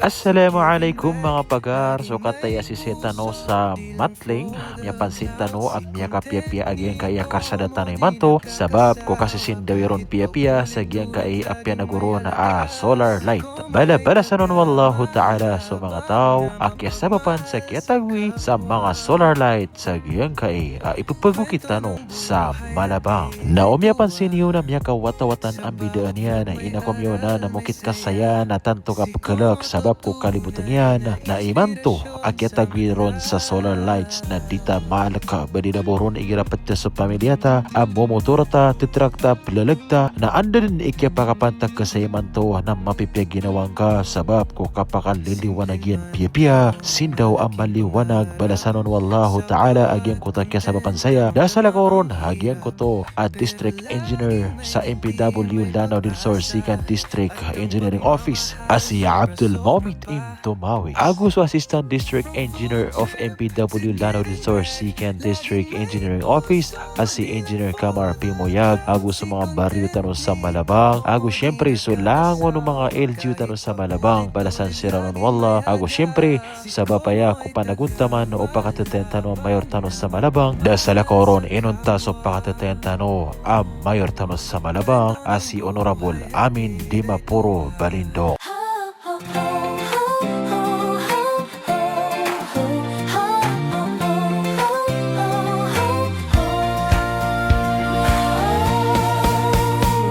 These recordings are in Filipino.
Assalamualaikum mga pagar. So katay asiseta no sa matling. Miya pansinta no ang miya kapia-pia agyan kaya karsada tanay manto. Sabab ko kasi sindawiron pia-pia sa agyan kaya apya naguro na solar light. Bala-bala sa nun wallahu ta'ala so mga tao. Akya sabapan sa kiatagwi sa mga solar light sa agyan kaya ipupago kita no sa Malabang. Naumya pansin yun na miya kawatawatan ang bidaan niya na inakomyo na namukit kasaya na tanto kapagkalak sabab ko kalibutan yan na imanto akyatagwiron sa solar lights na dita malaka badinaboron igirapat sa pamilyata ang momotorata titrakta plalagta na anda din ikya pakapantag ka sa imanto na mapipya ginawang ka sabab ko kapakaliliwanagyan piya-piya sindaw ang maliwanag balasanon wallahu ta'ala agyan ko takya sa papansaya dasala ko ron agyan ko to at district engineer sa MPW Lanao del Sur 2nd District Engineering Office si Abdul Momit M. Tumawi. Agus Assistant District Engineer of MPW Lanao del Sur 2nd District Engineering Office si Engineer Kamar P. Moyag. Agus sa mga baryo tanong sa Malabang. Agus syempre sulang wano mga LGU tanong sa Malabang. Balasan si Ranon Wallah. Agus syempre sa Bapaya ko panaguntaman o pakateten tanong mayor tanong sa Malabang. Dasala koron inunta so pakateten tanong ang mayor tanong sa Malabang si Honorable Amin Dimapuro Balindo.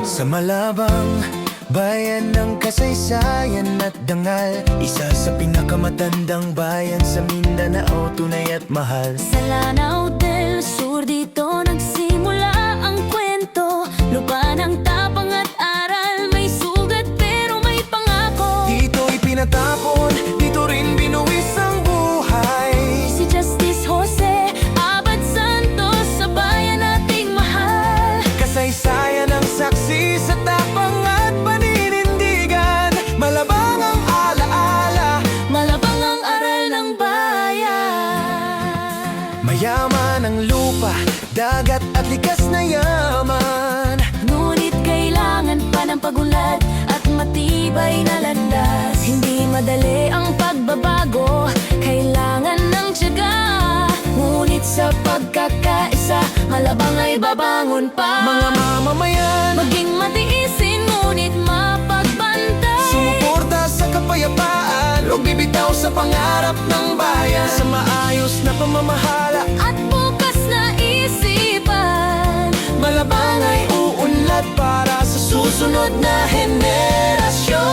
Sa Malabang, bayan ng kasaysayan at dangal. Isa sa pinakamatandang bayan sa Mindanao, tunay at mahal. Sa Lanao del Sur dito nagsimula ang kwento. Lupa ng tapang at aral, may sugat pero may pangako. Dito ipinatapon, dito rin binuwis ang buhay. Si Justice Jose Abad Santos sa bayan nating mahal. Kasaysayan ang saksi sa tapang at paninindigan. Malabang ang alaala, Malabang ang aral ng bayan. mayaman ang lupa, dagat at likas na yaman. Ngunit kailangan pa ng pagunlad at matibay na landas. Hindi madali ang pagbabago, kailangan ng tiyaga. Ngunit sa pagkakaisa, Malabang ay babangon pa. Mga mamamayan, Maging matiisin ngunit mapagbantay. sumuporta sa kapayapaan, huwag bibitaw sa pangarap ng bayan. Sa maayos na pamamahala, At bukas na isipan, Malabang ay uunlad para sa susunod na henerasyon.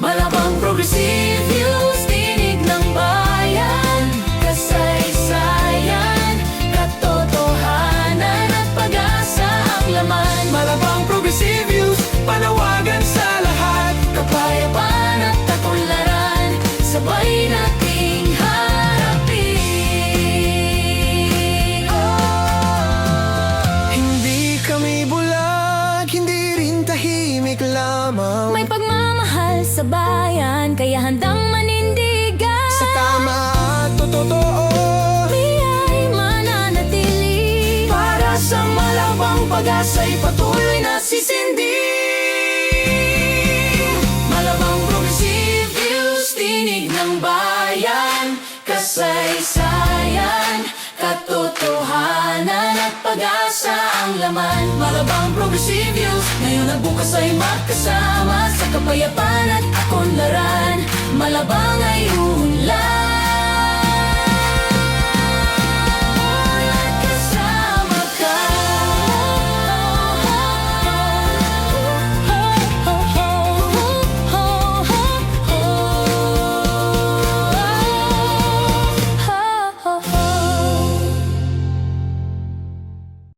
Malabang Progressive News, tinig ng bayan. Kasaysayan, katotohanan at pag-asa ang laman. Malabang Progressive Views, panawagan sa lahat. Kapayapaan at katularan, sabay nating harapin. Hindi kami bulag, hindi rin tahimik lamang. May pagmamahal sa bayan, kaya handang manindigan. Sa tama at totoo, Miya'y mananatili para sa Malabang pag-asa'y patuloy na sisindi. Malabang Progressive News, tinig ng bayan. Kasaysayan, katotohanan at pag-asa ang laman. Malabang Progressive News, ngayon at bukas ay magkasama sa kapayapaan at kaunlaran. Malabang